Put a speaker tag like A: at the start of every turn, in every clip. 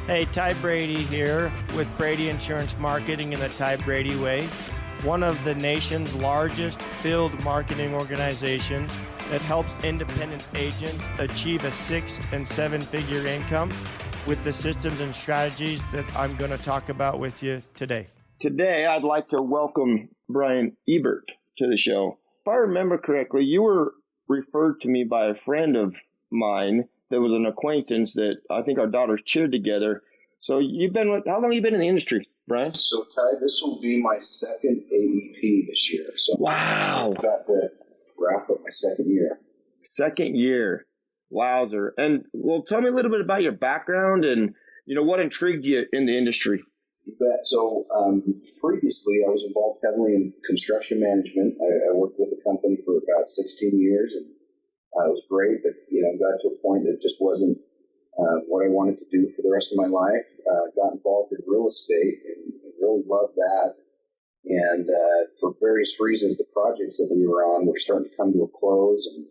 A: Hey, Ty Brady here with Brady Insurance Marketing and the Ty Brady Way, one of the nation's largest field marketing organizations that helps independent agents achieve a 6- and 7-figure income with the systems and strategies that I'm going to talk about with you today. Today, I'd like to welcome Brian Ebert to the show. If I remember correctly, you were referred to me by a friend of mine that was an acquaintance that I think our daughters cheered together. So how long have you been in the industry, Brian?
B: So, Ty, this will be my second AEP this year. So
A: wow.
B: I've got to wrap up my second year.
A: Second year. Wowzer. And well, tell me a little bit about your background and, what intrigued you in the industry.
B: You bet. So previously I was involved heavily in construction management. I worked with the company for about 16 years, and it was great, but got to a point that just wasn't what I wanted to do for the rest of my life. Got involved in real estate and really loved that. And for various reasons, the projects that we were on were starting to come to a close, and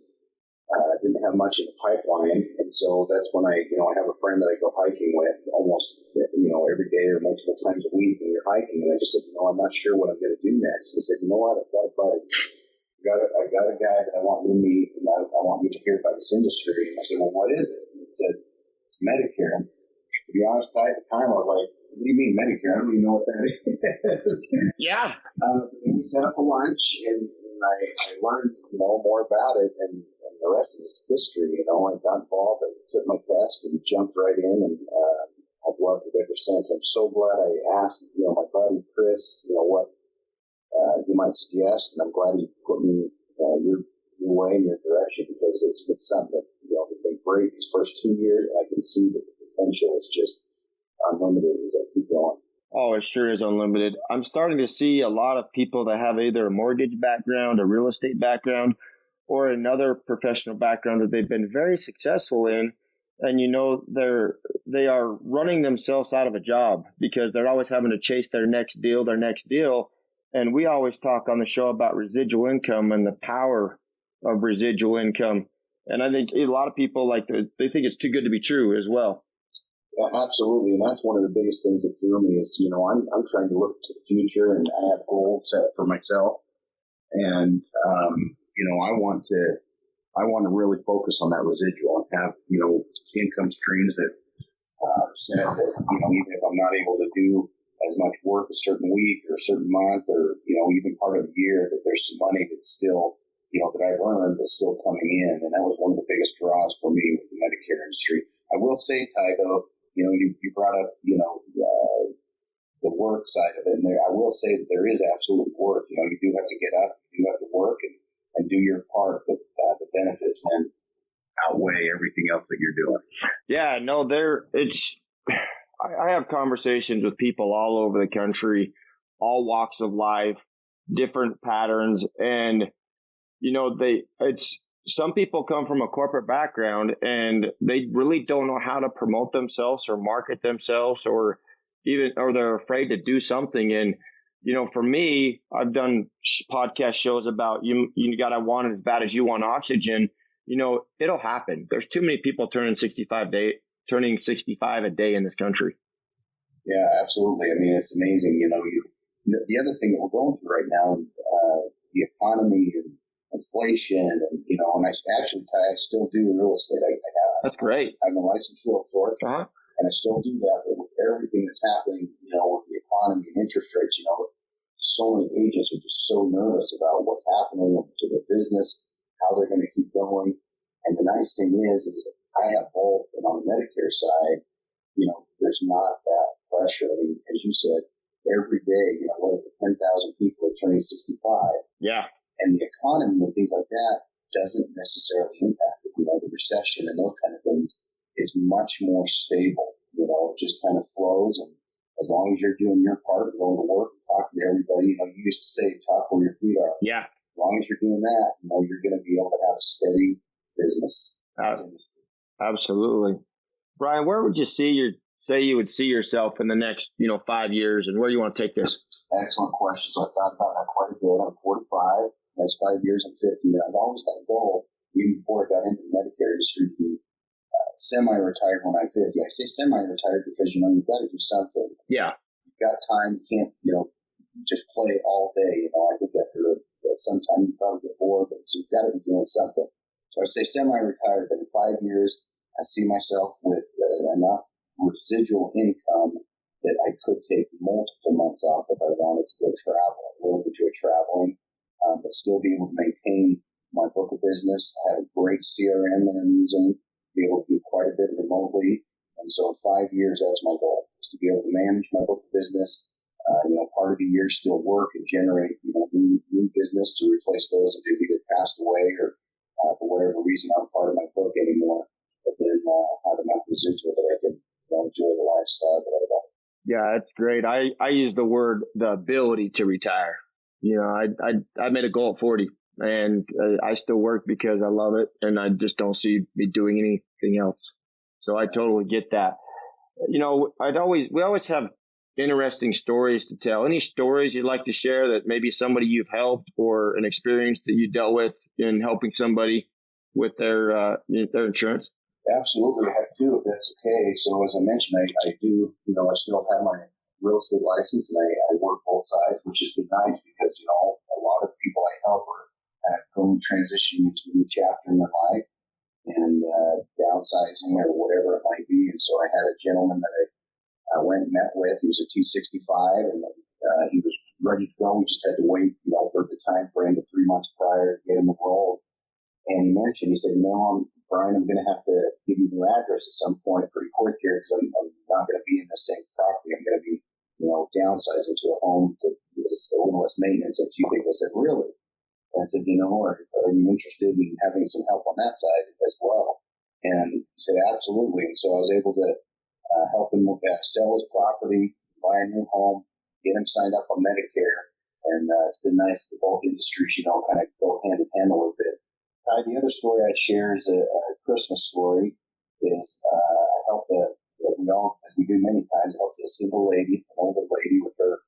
B: didn't have much in the pipeline. And so that's when I have a friend that I go hiking with almost every day or multiple times a week when you're hiking. And I just said, I'm not sure what I'm going to do next. He said, you know what, I've got a buddy. I got a guy that I want you to meet, and I want you to hear about this industry. And I said, well, what is it? And he said, it's Medicare. To be honest, at the time, I was like, what do you mean Medicare? I don't even know what that is.
A: Yeah.
B: And we set up a lunch, and I learned, more about it, and the rest is history. I got involved, I took my test and jumped right in, and I've loved it ever since. I'm so glad I asked, my buddy Chris, what you might suggest, and I'm glad you put me your way in your direction, because it's been something that has been great these first 2 years. I can see that the potential is just unlimited as I keep going.
A: Oh, it sure is unlimited. I'm starting to see a lot of people that have either a mortgage background, a real estate background, or another professional background that they've been very successful in. And, they are running themselves out of a job because they're always having to chase their next deal. And we always talk on the show about residual income and the power of residual income. And I think a lot of people they think it's too good to be true as well.
B: Yeah, absolutely. And that's one of the biggest things that threw me is, I'm trying to look to the future, and I have goals set for myself. And, I want to really focus on that residual and have, income streams that set that, even if I'm not able to do as much work a certain week or a certain month or, even part of the year, that there's some money that's still, that I've earned that's still coming in. And that was one of the biggest draws for me with the Medicare industry. I will say, Ty, though, you brought up, the work side of it. And I will say that there is absolute work. You do have to get up, you have to work and do your part, but the benefits then outweigh everything else that you're doing.
A: Yeah, no, I have conversations with people all over the country, all walks of life, different patterns. And, some people come from a corporate background and they really don't know how to promote themselves or market themselves or they're afraid to do something. And, for me, I've done podcast shows about you got to want it as bad as you want oxygen. It'll happen. There's too many people turning 65 a day in this country.
B: Yeah, absolutely. I mean, it's amazing. The other thing that we're going through right now, the economy and inflation, and and I still do real estate.
A: That's great.
B: I'm a licensed realtor, and I still do that. But with everything that's happening, with the economy and interest rates, so many agents are just so nervous about what's happening to their business, how they're going to keep going. And the nice thing is I have both, and on the Medicare side, there's not that pressure. I mean, as you said, every day, what if 10,000 people are turning 65?
A: Yeah.
B: And the economy and things like that doesn't necessarily impact it. The recession and those kind of things is much more stable. It just kind of flows. And as long as you're doing your part and going to work and talking to everybody, you used to say, talk where your feet are.
A: Yeah.
B: As long as you're doing that, you're going to be able to have a steady business.
A: Absolutely. Brian, where would you you would see yourself in the next, 5 years, and where do you want to take this?
B: Excellent question. So I thought about that quite a bit. I'm 45. Next 5 years, I'm 50. And I've always had a goal, even before I got into the Medicare industry, to be semi-retired when I'm 50. I say semi-retired because, you've got to do something.
C: Yeah.
B: You've got time. You can't, just play all day. I think after sometimes you probably get bored, but so you've got to be doing something. So I say semi-retired, but in 5 years, I see myself with enough residual income that I could take multiple months off if I wanted to go travel. I really enjoy traveling, but still be able to maintain my book of business. I have a great CRM that I'm using, be able to do quite a bit remotely. And so in 5 years, that's my goal, is to be able to manage my book of business. Part of the year still work and generate, new business to replace those that either passed away or for whatever reason aren't part of my book anymore. But then have enough residual that I can enjoy the lifestyle that I got.
C: Yeah, that's great. I use the ability to retire. I made a goal at 40, and I still work because I love it, and I just don't see me doing anything else. So I totally get that. We always have interesting stories to tell. Any stories you'd like to share that maybe somebody you've helped or an experience that you dealt with in helping somebody with their insurance?
B: Absolutely, I have two, if that's okay. So as I mentioned, I do, I still have my real estate license, and I work both sides, which has been nice because, a lot of people I help are kind of going transitioning into a new chapter in their life and downsizing or whatever it might be. And so I had a gentleman that I went and met with. He was a T65, and he was ready to go. We just had to wait, for the time frame of 3 months prior to get him enrolled. And he said, Brian, I'm going to have to give you your address at some point pretty quick here because I'm not going to be in the same property. I'm going to be, downsizing to a home to a little less maintenance and a few things. I said, really? And I said, are you interested in having some help on that side as well? And he said, absolutely. And so I was able to help him sell his property, buy a new home, get him signed up on Medicare. And it's been nice that both industries, kind of go hand in hand a little bit. The other story I'd share is a Christmas story. I helped as we do many times, helped a single lady, an older lady with her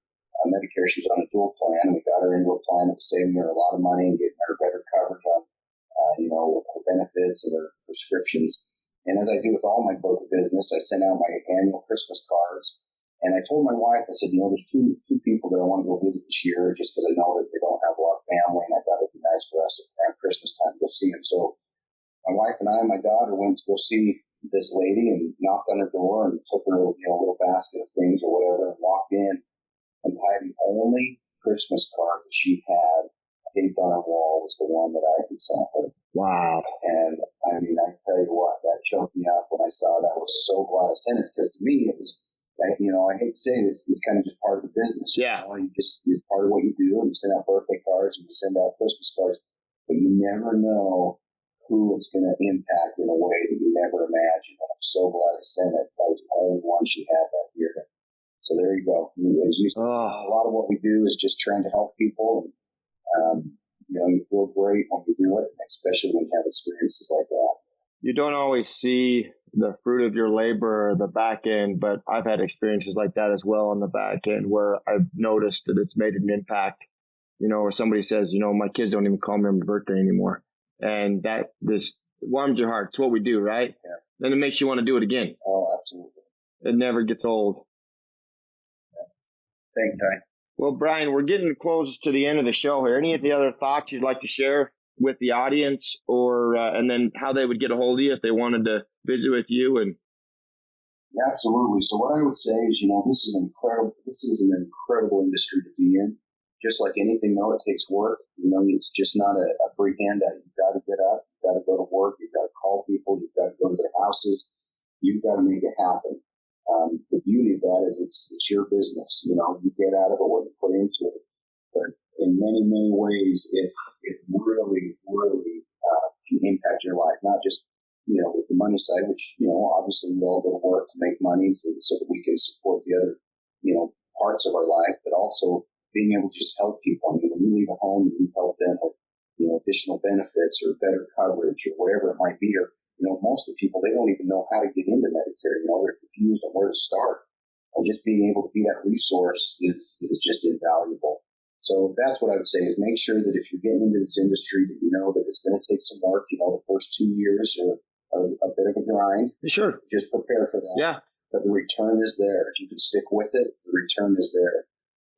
B: Medicare. She was on a dual plan, and we got her into a plan that was saving her a lot of money and getting her better coverage on, her benefits and her prescriptions. And as I do with all my book of business, I sent out my annual Christmas cards. And I told my wife, I said, there's two people that I want to go visit this year just because I know that they don't have a lot of family, and I thought it'd be nice for us around Christmas time to go see them. So my wife and I and my daughter went to go see this lady and knocked on her door and took her, a little basket of things or whatever and walked in, and the only Christmas card that she had taped on her wall was the one that I had sent her.
C: Wow.
B: And I tell you what, that choked me up when I saw that. I was so glad I sent it because to me it was, I hate to say it, it's kind of just part of the business.
C: Yeah.
B: It's part of what you do, and you send out birthday cards and you send out Christmas cards, but you never know who it's going to impact in a way that you never imagined. And I'm so glad I sent it. That was the only one she had that year. So there you go. A lot of what we do is just trying to help people, and you feel great when you do it, especially when you have experiences like that.
C: You don't always see the fruit of your labor or the back end, but I've had experiences like that as well on the back end where I've noticed that it's made an impact, or somebody says, my kids don't even call me on my birthday anymore. And this warms your heart. It's what we do, right?
B: Yeah.
C: Then it makes you want to do it again.
B: Oh, absolutely.
C: It never gets old.
B: Yeah. Thanks, Ty.
C: Well, Brian, we're getting close to the end of the show here. Any of the other thoughts you'd like to share with the audience, or and then how they would get a hold of you if they wanted to visit with you? And
B: absolutely. So what I would say is, this is incredible. This is an incredible industry to be in. Just like anything, though, it takes work. It's just not a free handout. You've got to get up. You've got to go to work. You've got to call people. You've got to go to their houses. You've got to make it happen. The beauty of that is it's your business. You get out of it what you put into it. But in many, many ways, it really, really can impact your life. Not just, with the money side, which, obviously we all go to work to make money so that we can support the other, parts of our life, but also being able to just help people. When you leave a home, you help them with, additional benefits or better coverage or whatever it might be. Or, most of the people, they don't even know how to get into Medicare. They're confused on where to start. And just being able to be that resource is just invaluable. So that's what I would say is make sure that if you're getting into this industry that you know that it's going to take some work. The first 2 years are a bit of a grind.
C: Sure.
B: Just prepare for that.
C: Yeah.
B: But the return is there. If you can stick with it, the return is there.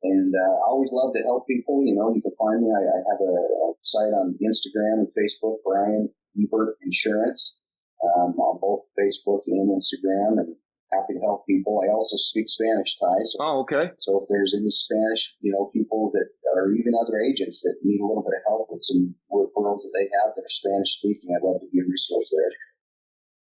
B: And I always love to help people. You can find me. I have a site on Instagram and Facebook, Brian Ebert Insurance, on both Facebook and Instagram, and happy to help people. I also speak Spanish, Ty.
C: Okay.
B: So if there's any Spanish, people that are even other agents that need a little bit of help with some referrals that they have that are Spanish speaking, I'd love to be a resource there.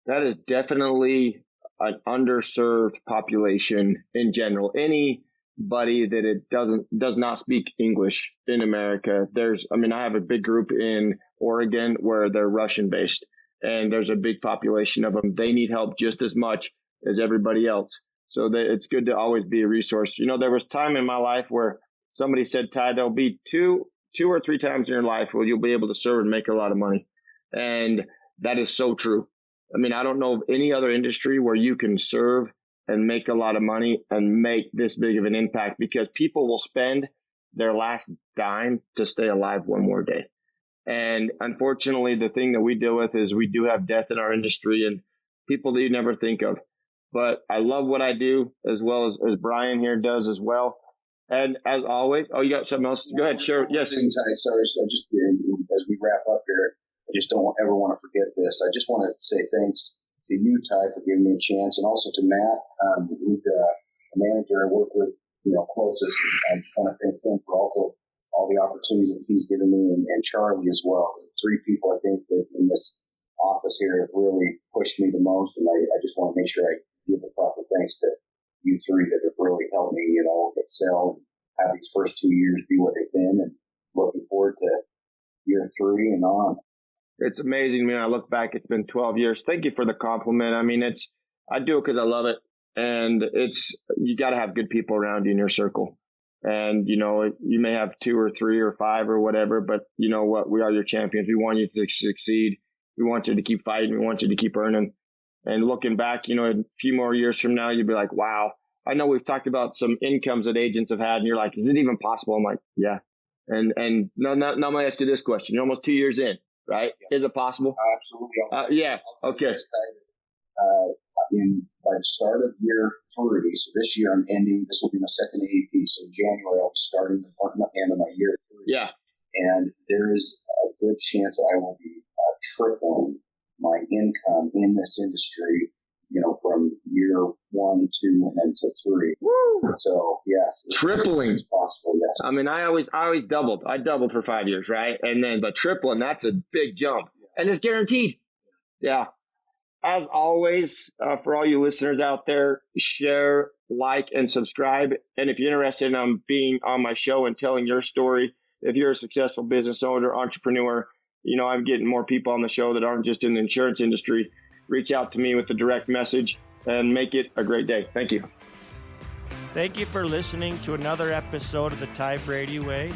C: That is definitely an underserved population in general. Anybody that does not speak English in America. I have a big group in Oregon where they're Russian based, and there's a big population of them. They need help just as much as everybody else. So it's good to always be a resource. There was time in my life where somebody said, Ty, there'll be two or three times in your life where you'll be able to serve and make a lot of money. And that is so true. I don't know of any other industry where you can serve and make a lot of money and make this big of an impact, because people will spend their last dime to stay alive one more day. And unfortunately, the thing that we deal with is we do have death in our industry and people that you never think of. But I love what I do, as well as Brian here does as well. And as always, you got something else? Go ahead, share. Yes.
B: Sorry, as we wrap up here, I just don't ever want to forget this. I just want to say thanks to you, Ty, for giving me a chance, and also to Matt, who's a manager I work with, closest. And I want to thank him for also all the opportunities that he's given me, and Charlie as well. Three people, I think, that in this office here have really pushed me the most, and I just want to make sure I give the proper thanks to you three that have really helped me, excel and have these first 2 years be what they've been, and looking forward to year 3 and on.
C: It's amazing, man. I look back, it's been 12 years. Thank you for the compliment. I do it because I love it. And you got to have good people around you in your circle. And, you may have 2 or 3 or 5 or whatever, but you know what? We are your champions. We want you to succeed. We want you to keep fighting. We want you to keep earning. And looking back, a few more years from now, you'll be like, wow. I know we've talked about some incomes that agents have had, and you're like, is it even possible? I'm like, yeah. And now I'm going to ask you this question. You're almost 2 years in. Right? Yeah. Is it possible?
B: Absolutely.
C: Yeah. Okay.
B: By the start of year 3, so this year I'm ending, this will be my second AEP, so in January I'll be starting the front end of my year 3.
C: Yeah.
B: And there is a good chance I will be tripling my income in this industry, from year 1, 2, and then to 3.
C: Woo!
B: So yes,
C: tripling
B: is possible. Yes.
C: I always doubled. I doubled for 5 years, right? But tripling, that's a big jump, and it's guaranteed. Yeah. As always, for all you listeners out there, share, like, and subscribe. And if you're interested in being on my show and telling your story, if you're a successful business owner, entrepreneur, I'm getting more people on the show that aren't just in the insurance industry. Reach out to me with a direct message and make it a great day. Thank you.
A: Thank you for listening to another episode of the Ty Brady Way.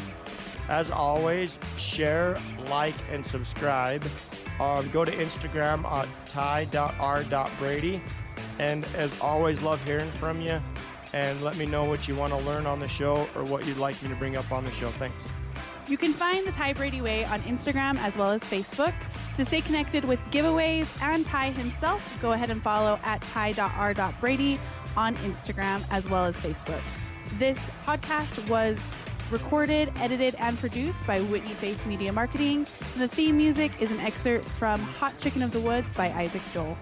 A: As always, share, like, and subscribe. Go to Instagram at ty.r.brady. And as always, love hearing from you. And let me know what you want to learn on the show or what you'd like me to bring up on the show. Thanks.
D: You can find the Ty Brady Way on Instagram as well as Facebook. To stay connected with giveaways and Ty himself, go ahead and follow at ty.r.brady on Instagram as well as Facebook. This podcast was recorded, edited, and produced by Whitney Face Media Marketing. And the theme music is an excerpt from Hot Chicken of the Woods by Isaac Joel.